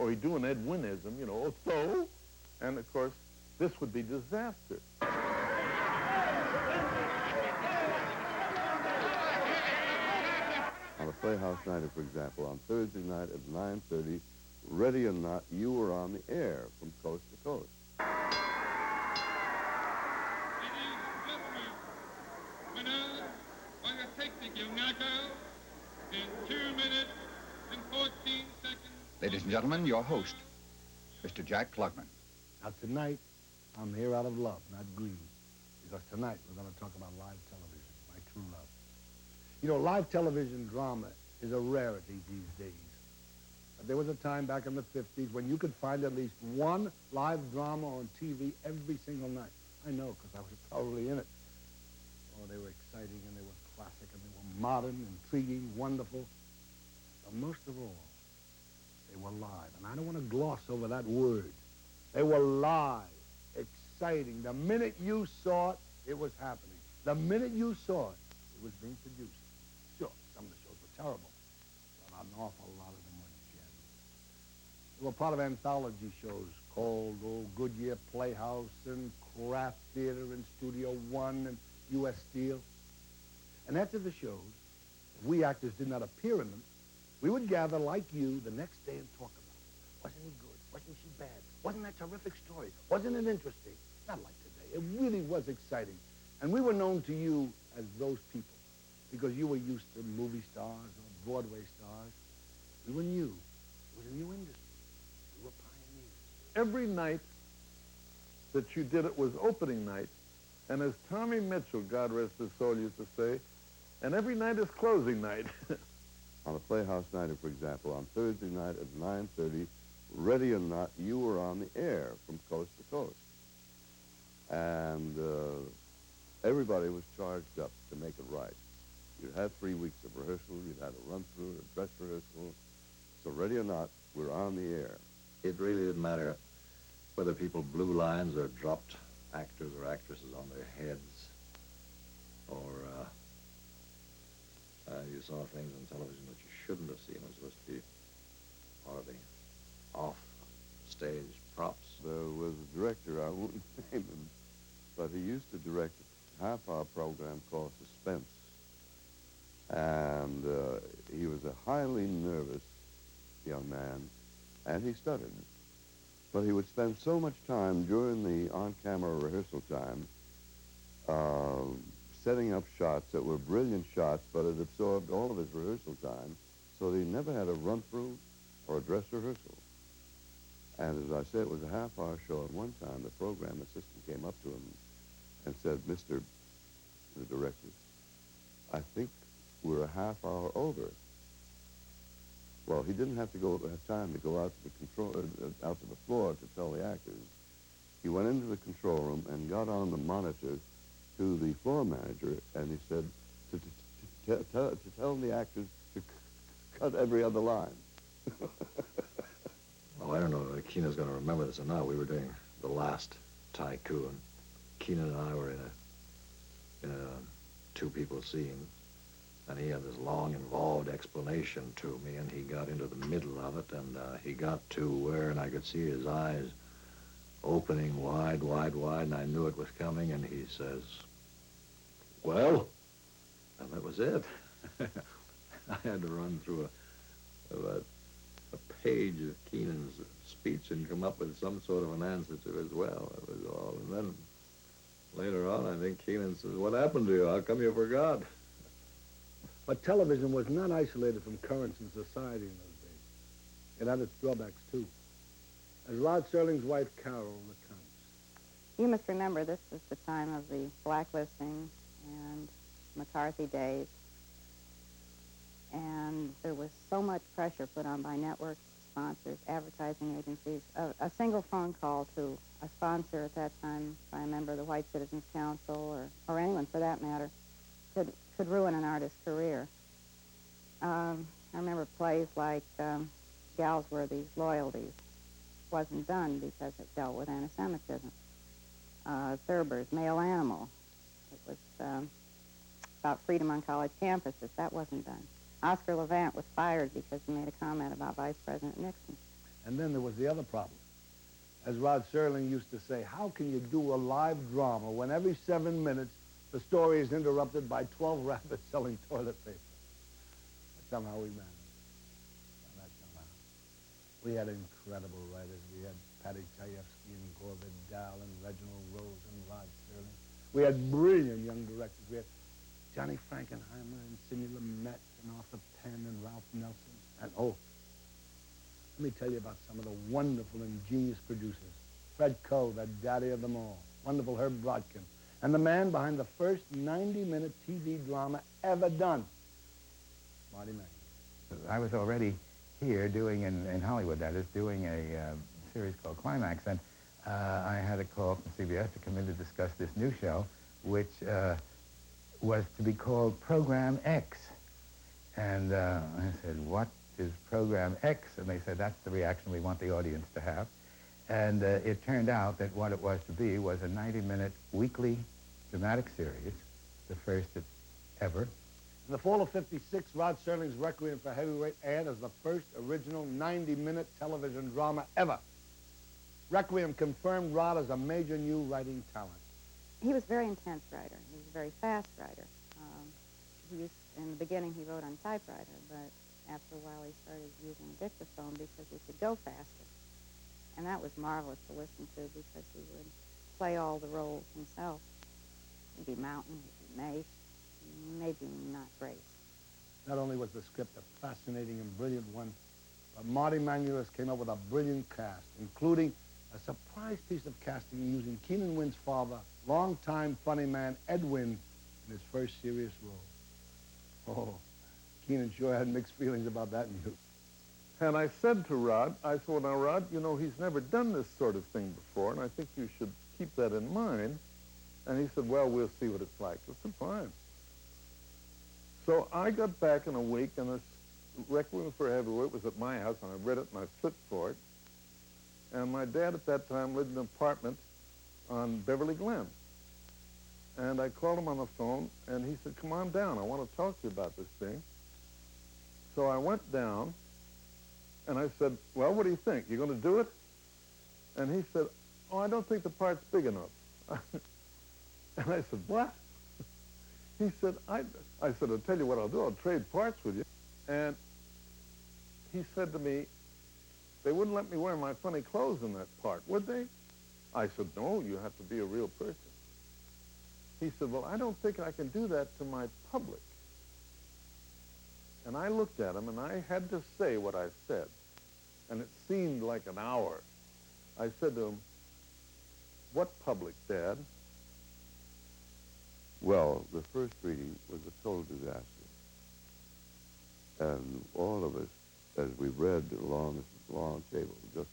or he'd do an Ed Wynnism, you know, so, and of course, this would be disaster. On a Playhouse Night, for example, on Thursday night at 9:30, ready or not, you were on the air from coast to coast. Ladies and gentlemen, winners by the technical knockout in 2 minutes and 14 seconds. Ladies and gentlemen, your host, Mr. Jack Klugman. Now tonight, I'm here out of love, not greed, because tonight we're going to talk about live television, my true love. You know, live television drama is a rarity these days. There was a time back in the 50s when you could find at least one live drama on TV every single night. I know, because I was probably in it. Oh, they were exciting, and they were classic, and they were modern, intriguing, wonderful. But most of all, they were live. And I don't want to gloss over that word. They were live, exciting. The minute you saw it, it was happening. The minute you saw it, it was being produced. Sure, some of the shows were terrible, but an awful lot of them were gems. They were part of anthology shows called Goodyear Playhouse and Kraft Theater and Studio One and U.S. Steel. And after the shows, if we actors did not appear in them, we would gather like you the next day and talk about it. Wasn't he good? Wasn't she bad? Wasn't that a terrific story? Wasn't it interesting? Not like today. It really was exciting. And we were known to you as those people because you were used to movie stars or Broadway stars. We were new. It was a new industry. We were pioneers. Every night that you did it was opening night. And as Tommy Mitchell, God rest his soul, used to say, and every night is closing night. On a Playhouse Night, for example, on Thursday night at 9:30, ready or not, you were on the air from coast to coast. And everybody was charged up to make it right. You had 3 weeks of rehearsal, you'd had a run-through, a dress rehearsal. So ready or not, we're on the air. It really didn't matter whether people blew lines or dropped actors or actresses on their heads, or you saw things on television that you shouldn't have seen. It was supposed to be part of the off-stage props. There was a director, I won't name him, but he used to direct a half-hour program called Suspense. And he was a highly nervous young man, and he stuttered. But he would spend so much time during the on-camera rehearsal time setting up shots that were brilliant shots, but it absorbed all of his rehearsal time, so that he never had a run-through or a dress rehearsal. And as I said, it was a half-hour show. At one time, the program assistant came up to him and said, "Mr. the Director, I think we're a half hour over." Well, he didn't have time to go out to out to the floor to tell the actors. He went into the control room and got on the monitor to the floor manager, and he said to tell the actors to cut every other line. Oh, I don't know if Keenan's going to remember this or not. We were doing The Last Tycoon. Keenan and I were in a two-people scene, and he had this long, involved explanation to me, and he got into the middle of it, and he got to where, and I could see his eyes opening wide, wide, wide, and I knew it was coming, and he says, "Well?" And that was it. I had to run through a page of Keenan's speech and come up with some sort of an answer to it as well. That was all. And then later on, I think Keenan says, "What happened to you? How come you forgot?" But television was not isolated from currents in society in those days. It had its drawbacks, too. As Rod Serling's wife, Carol, recounts. You must remember this was the time of the blacklisting and McCarthy days. And there was so much pressure put on by networks, sponsors, advertising agencies. A single phone call to a sponsor at that time by a member of the White Citizens Council, or anyone for that matter, could ruin an artist's career. I remember plays like Galsworthy's Loyalties wasn't done because it dealt with anti-Semitism. Thurber's Male Animal, it was about freedom on college campuses. That wasn't done. Oscar Levant was fired because he made a comment about Vice President Nixon. And then there was the other problem. As Rod Serling used to say, how can you do a live drama when every 7 minutes the story is interrupted by 12 rabbits selling toilet paper? But somehow we managed. And that's somehow. We had incredible writers. We had Patty Chayefsky and Gore Vidal and Reginald Rose and Rod Serling. We had brilliant young directors. We had Johnny Frankenheimer and Sidney Lumet and Arthur Penn and Ralph Nelson. And let me tell you about some of the wonderful and genius producers. Fred Coe, the daddy of them all. Wonderful Herb Brodkin. And the man behind the first 90-minute TV drama ever done, Marty Mann. I was already here doing, in Hollywood, that is, doing a series called Climax, and I had a call from CBS to come in to discuss this new show, which was to be called Program X. And I said, what is Program X? And they said, that's the reaction we want the audience to have. And it turned out that what it was to be was a 90-minute weekly dramatic series, the first ever. In the fall of '56, Rod Serling's Requiem for Heavyweight aired as the first original 90-minute television drama ever. Requiem confirmed Rod as a major new writing talent. He was a very intense writer. He was a very fast writer. In the beginning, he wrote on typewriter, but after a while, he started using a dictaphone because he could go faster. And that was marvelous to listen to because he would play all the roles himself. He'd be Mountain, he'd be Mace, maybe not Grace. Not only was the script a fascinating and brilliant one, but Marty Manulis came up with a brilliant cast, including a surprise piece of casting using Keenan Wynn's father, longtime funny man Ed Wynn, in his first serious role. Oh, Keenan sure had mixed feelings about that news. And I said to Rod, I said, well, now, Rod, you know, he's never done this sort of thing before, and I think you should keep that in mind. And he said, well, we'll see what it's like. I said, fine. So I got back in a week, and this Requiem for Heavyweight was at my house, and I read it, and I flipped for it. And my dad at that time lived in an apartment on Beverly Glen. And I called him on the phone, and he said, come on down. I want to talk to you about this thing. So I went down, and I said, well, what do you think? You going to do it? And he said, oh, I don't think the part's big enough. And I said, what? He said, I said, I'll tell you what I'll do. I'll trade parts with you. And he said to me, they wouldn't let me wear my funny clothes in that part, would they? I said, no, you have to be a real person. He said, well, I don't think I can do that to my public. And I looked at him, and I had to say what I said. And it seemed like an hour. I said to him, what public, Dad? Well, the first reading was a total disaster. And all of us, as we read along this long table, just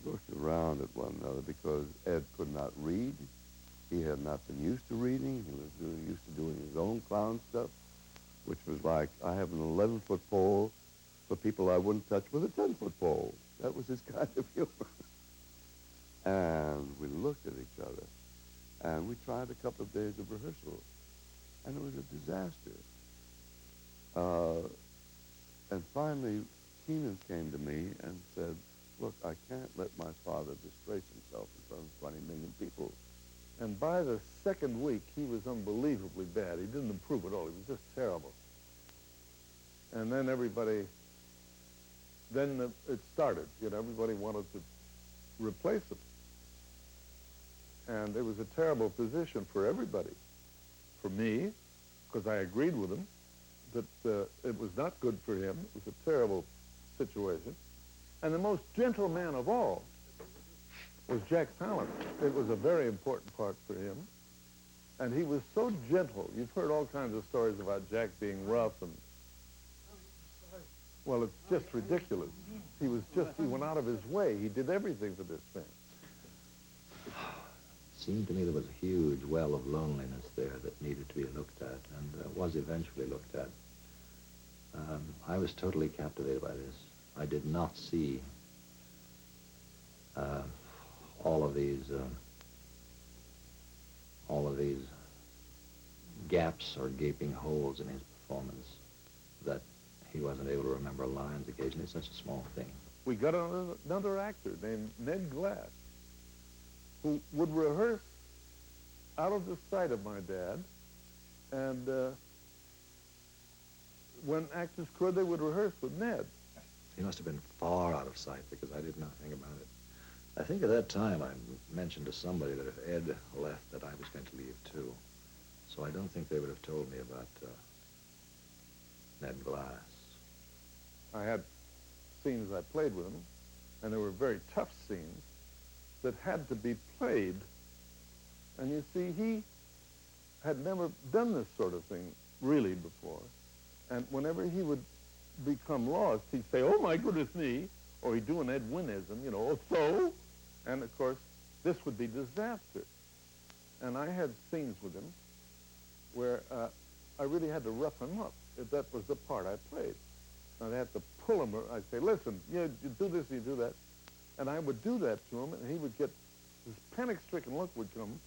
looked around at one another because Ed could not read. He had not been used to reading. He was used to doing his own clown stuff, which was like, I have an 11-foot pole for people I wouldn't touch with a 10-foot pole. That was his kind of humor. And we looked at each other, and we tried a couple of days of rehearsal, and it was a disaster. And finally, Keenan came to me and said, look, I can't let my father disgrace himself in front of 20 million people. And by the second week, he was unbelievably bad. He didn't improve at all. He was just terrible. And then it started. You know, everybody wanted to replace him. And it was a terrible position for everybody. For me, because I agreed with him that it was not good for him. It was a terrible situation. And the most gentle man of all was Jack Palance. It was a very important part for him. And he was so gentle. You've heard all kinds of stories about Jack being rough and, well, it's just ridiculous. He went out of his way. He did everything for this man. It seemed to me there was a huge well of loneliness there that needed to be looked at, and was eventually looked at. I was totally captivated by this. I did not see all of these gaps or gaping holes in his performance, that he wasn't able to remember lines occasionally. It's such a small thing. we got another actor named Ned Glass, who would rehearse out of the sight of my dad, and when actors could, they would rehearse with Ned. He must have been far out of sight because I did nothing about it. I think at that time I mentioned to somebody that if Ed left that I was going to leave too. So I don't think they would have told me about Ned Glass. I had scenes I played with him, and they were very tough scenes that had to be played. And you see, he had never done this sort of thing really before. And whenever he would become lost, he'd say, "Oh my goodness me," or he'd do an Ed Wynnism, you know, "Oh, so?" And of course, this would be disaster. And I had scenes with him where I really had to rough him up. If that was the part I played. I'd have to pull him. I'd say, "Listen, you do this, you do that." And I would do that to him, and he would get, this panic-stricken look would come,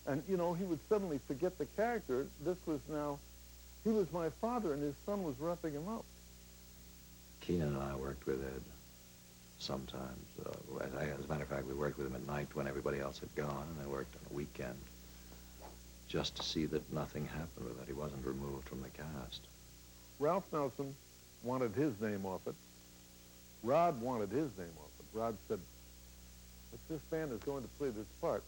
and, you know, he would suddenly forget the character. This was now, he was my father, and his son was roughing him up. Keenan and I worked with Ed sometimes. As a matter of fact, we worked with him at night when everybody else had gone, and I worked on a weekend just to see that nothing happened with it. He wasn't removed from the cast. Ralph Nelson wanted his name off it. Rod wanted his name off it. Rod said, "If this band is going to play this part,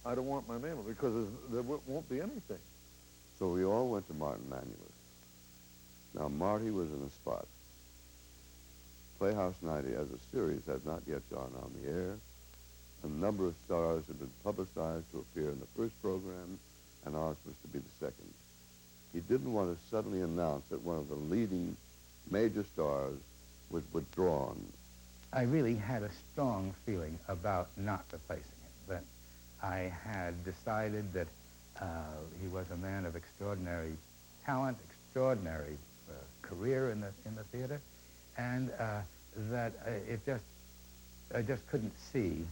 I don't want my name on it because there won't be anything." So we all went to Martin Manulis. Now, Marty was in a spot. Playhouse 90 as a series had not yet gone on the air. A number of stars had been publicized to appear in the first program, and ours was to be the second. He didn't want to suddenly announce that one of the leading major stars was withdrawn. I really had a strong feeling about not replacing him, that I had decided that he was a man of extraordinary talent, extraordinary career in the theater, and that I just couldn't see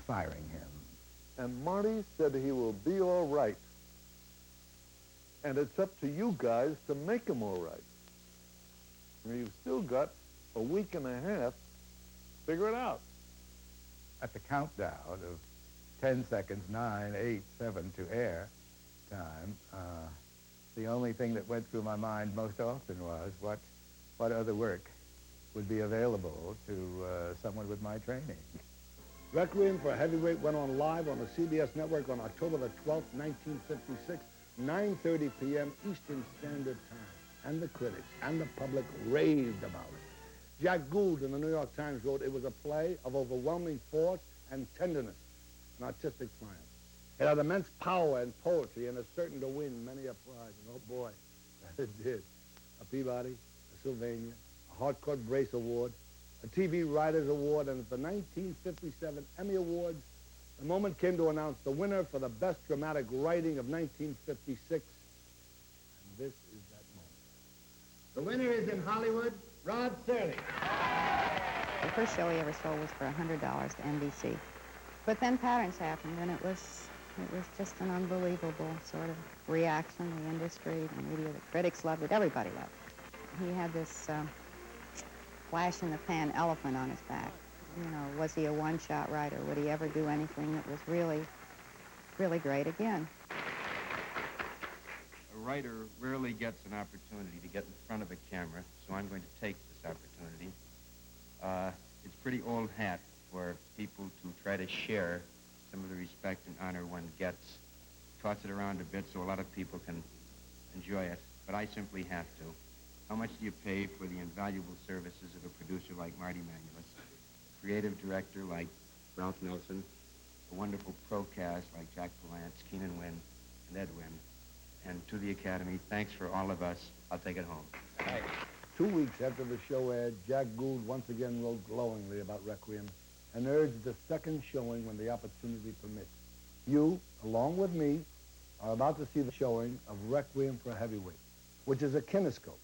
firing him. And Marty said he will be all right. And it's up to you guys to make him all right. I mean, you've still got a week and a half. Figure it out. At the countdown of 10 seconds, 9, 8, 7 to air time, the only thing that went through my mind most often was what other work would be available to someone with my training. Requiem for a Heavyweight went on live on the CBS network on October the 12th, 1956, 9:30 p.m. Eastern Standard Time. And the critics and the public raved about it. Jack Gould in the New York Times wrote, "It was a play of overwhelming force and tenderness, an artistic triumph. It had immense power and poetry and is certain to win many a prize." And oh boy, that it did. A Peabody, a Sylvania, a Harcourt Brace Award, a TV Writers Award, and at the 1957 Emmy Awards, the moment came to announce the winner for the Best Dramatic Writing of 1956. And this is that moment. The winner is in Hollywood, Rod Serling. The first show he ever sold was for $100 to NBC. But then patterns happened, and it was just an unbelievable sort of reaction. The industry, the media, the critics loved it. Everybody loved it. He had this flash-in-the-pan elephant on his back. You know, was he a one-shot writer? Would he ever do anything that was really, really great again? A writer rarely gets an opportunity to get in front of a camera, so I'm going to take this opportunity. It's pretty old hat for people to try to share some of the respect and honor one gets. Toss it around a bit so a lot of people can enjoy it, but I simply have to. How much do you pay for the invaluable services of a producer like Marty Manulis, creative director like Ralph Nelson, a wonderful procast like Jack Palance, Keenan, Wynn, and Ed Wynn, and to the Academy, thanks for all of us. I'll take it home. Right. 2 weeks after the show aired, Jack Gould once again wrote glowingly about Requiem and urged the second showing when the opportunity permits. You, along with me, are about to see the showing of Requiem for a Heavyweight, which is a kinescope.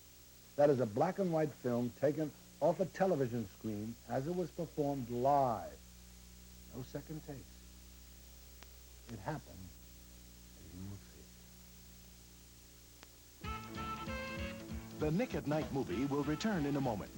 That is a black and white film taken off a television screen as it was performed live. No second takes. It happened, and you will see it. The Nick at Night movie will return in a moment.